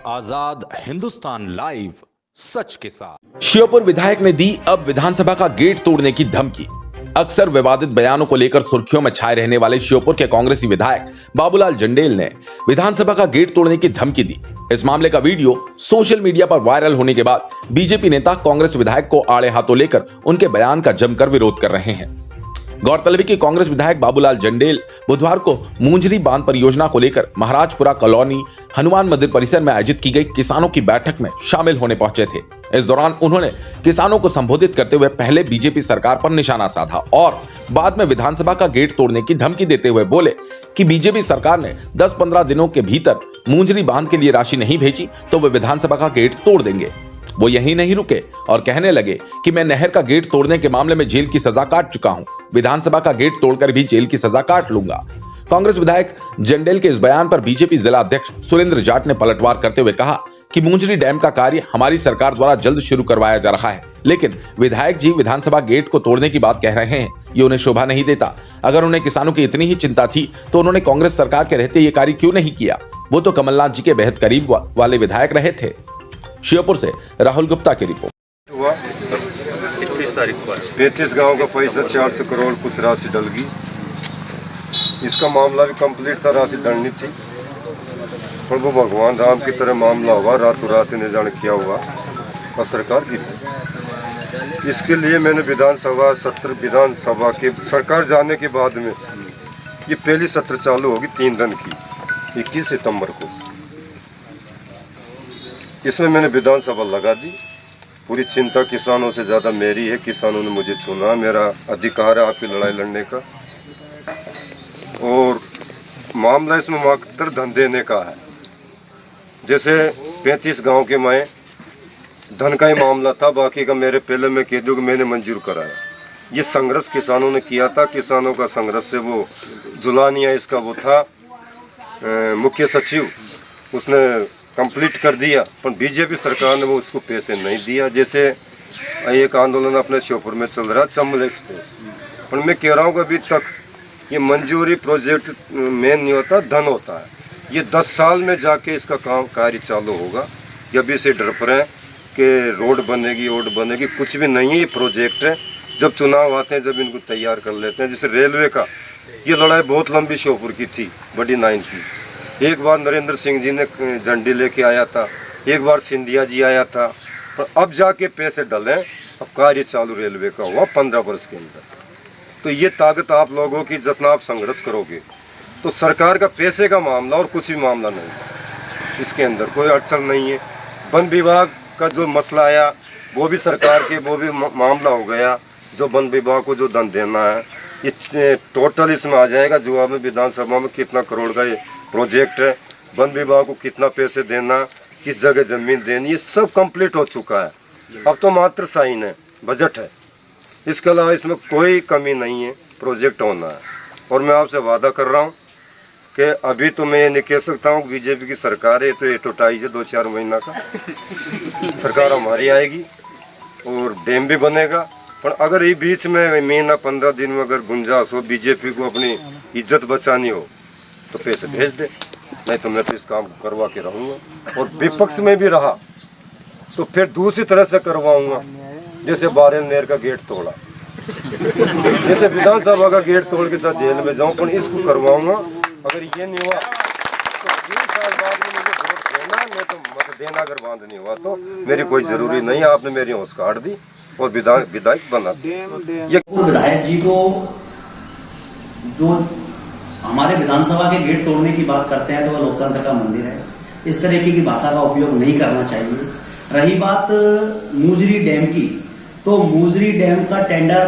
आजाद Hindustan live, सच के साथ। श्योपुर विधायक ने दी अब विधानसभा का गेट तोड़ने की धमकी। अक्सर विवादित बयानों को लेकर सुर्खियों में छाए रहने वाले श्योपुर के कांग्रेसी विधायक बाबूलाल जंडेल ने विधानसभा का गेट तोड़ने की धमकी दी। इस मामले का वीडियो सोशल मीडिया पर वायरल होने के बाद बीजेपी नेता कांग्रेस विधायक को आड़े हाथों लेकर उनके बयान का जमकर विरोध कर रहे हैं। गौरतलब है कि कांग्रेस विधायक बाबूलाल जंडेल बुधवार को मुंजरी बांध परियोजना को लेकर महाराजपुरा कॉलोनी हनुमान मंदिर परिसर में आयोजित की गई किसानों की बैठक में शामिल होने पहुंचे थे। इस दौरान उन्होंने किसानों को संबोधित करते हुए पहले बीजेपी सरकार पर निशाना साधा और बाद में विधानसभा का गेट तोड़ने की धमकी देते हुए बोले कि बीजेपी सरकार ने 10-15 दिनों के भीतर मुंजरी बांध के लिए राशि नहीं भेजी तो वे विधानसभा का गेट तोड़ देंगे। वो यहीं नहीं रुके और कहने लगे कि मैं नहर का गेट तोड़ने के मामले में जेल की सजा काट चुका हूं, विधानसभा का गेट तोड़कर भी जेल की सजा काट लूंगा। कांग्रेस विधायक जंडेल के इस बयान पर बीजेपी जिला अध्यक्ष सुरेंद्र जाट ने पलटवार करते हुए कहा कि मुंजरी डैम का कार्य हमारी सरकार द्वारा जल्द शुरू करवाया जा रहा है, लेकिन विधायक जी विधानसभा गेट को तोड़ने की बात कह रहे हैं, ये उन्हें शोभा नहीं देता। अगर उन्हें किसानों की इतनी ही चिंता थी तो उन्होंने कांग्रेस सरकार के रहते ये कार्य क्यों नहीं किया? वो तो कमलनाथ जी के बेहद करीब वाले विधायक रहे थे। श्योपुर से राहुल गुप्ता की रिपोर्ट। हुआ 35 गांव का पैसा 400 करोड़ कुछ राशि डल गई। इसका मामला भी कंप्लीट था, राशि डलनी थी, पर वो भगवान राम की तरह मामला हुआ, रातों रात ने जाने किया हुआ और सरकार की थी। इसके लिए मैंने विधानसभा सत्र विधानसभा के सरकार जाने के बाद में ये पहली सत्र चालू होगी 3 दिन की 21 सितंबर को। इसमें मैंने विधानसभा लगा दी। पूरी चिंता किसानों से ज़्यादा मेरी है, किसानों ने मुझे चुना, मेरा अधिकार है आपकी लड़ाई लड़ने का। और मामला इसमें मात्र धन देने का है। जैसे 35 गांव के मैं धन का ही मामला था, बाकी का मेरे पहले मैं कह दूँ कि मैंने मंजूर कराया। ये संघर्ष किसानों ने किया था, किसानों का संघर्ष से वो जुलानिया इसका वो था मुख्य सचिव, उसने कंप्लीट कर दिया, पर बीजेपी सरकार ने वो उसको पैसे नहीं दिया। जैसे एक आंदोलन अपने श्योपुर में चल रहा चंबल एक्सप्रेस, पर मैं कह रहा हूँ कि अभी तक ये मंजूरी प्रोजेक्ट मेन नहीं होता, धन होता है। ये 10 साल में जाके इसका काम कार्य चालू होगा। ये अभी से डर पड़े कि रोड बनेगी, कुछ भी नहीं है। ये प्रोजेक्ट है, जब चुनाव आते हैं जब इनको तैयार कर लेते हैं। जैसे रेलवे का ये लड़ाई बहुत लंबी श्योपुर की थी, बड़ी 9 की। एक बार नरेंद्र सिंह जी ने झंडी लेके आया था, एक बार सिंधिया जी आया था, पर अब जाके पैसे डले, अब कार्य चालू रेलवे का हुआ 15 वर्ष के अंदर। तो ये ताकत आप लोगों की, जितना आप संघर्ष करोगे तो सरकार का पैसे का मामला और कुछ भी मामला नहीं, इसके अंदर कोई अड़चन नहीं है। वन विभाग का जो मसला आया वो भी सरकार के वो भी मामला हो गया। जो वन विभाग को जो धन देना है ये टोटल इसमें आ जाएगा। जो में विधानसभा में कितना करोड़ का ये प्रोजेक्ट है, वन विभाग को कितना पैसे देना, किस जगह जमीन देनी, ये सब कंप्लीट हो चुका है। अब तो मात्र साइन है, बजट है, इसके अलावा इसमें कोई कमी नहीं है। प्रोजेक्ट होना है और मैं आपसे वादा कर रहा हूँ कि अभी तो मैं ये नहीं कह सकता हूँ बीजेपी की सरकार है तो ये टोटाई है 2-4 महीना का सरकार हमारी आएगी और डैम भी बनेगा। पर अगर ये बीच में महीना 15 दिन में अगर गुंजाइश हो, बीजेपी को अपनी इज्जत बचानी हो तो पैसे भेज दे, नहीं तो मैं तो इस काम को करवा के रहूँगा। और विपक्ष में भी रहा तो फिर दूसरी तरह से करवाऊँगा। जैसे बारेल नहर का गेट तोड़ा, जैसे विधानसभा का गेट तोड़ के साथ जेल में जाऊँ, पर इसको करवाऊँगा। अगर ये नहीं हुआ तो 20 साल बाद में मुझे वोट देना, नहीं तो मत देना। अगर बांध नहीं हुआ तो मेरी कोई ज़रूरी नहीं है, आपने मेरी होश काट दी और विधायक बना दी। ये विधायक जी को जो हमारे विधानसभा के गेट तोड़ने की बात करते हैं तो वह लोकतंत्र का मंदिर है, इस तरीके की भाषा का उपयोग नहीं करना चाहिए। रही बात मुंजरी डैम की, तो मुंजरी डैम का टेंडर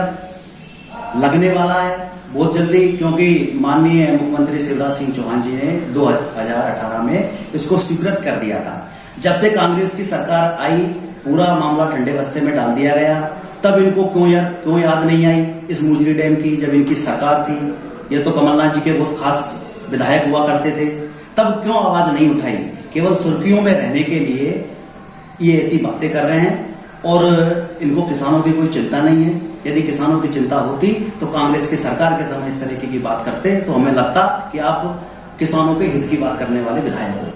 लगने वाला है बहुत जल्दी, क्योंकि माननीय मुख्यमंत्री शिवराज सिंह चौहान जी ने 2018 में इसको स्वीकृत कर दिया था। जब से कांग्रेस की सरकार आई पूरा मामला ठंडे बस्ते में डाल दिया गया। तब इनको क्यों याद नहीं आई इस मुंजरी डैम की, जब इनकी सरकार थी। ये तो कमलनाथ जी के बहुत खास विधायक हुआ करते थे, तब क्यों आवाज नहीं उठाई? केवल सुर्खियों में रहने के लिए ये ऐसी बातें कर रहे हैं और इनको किसानों की कोई चिंता नहीं है। यदि किसानों की चिंता होती तो कांग्रेस की सरकार के समय इस तरीके की बात करते, तो हमें लगता कि आप किसानों के हित की बात करने वाले विधायक हो।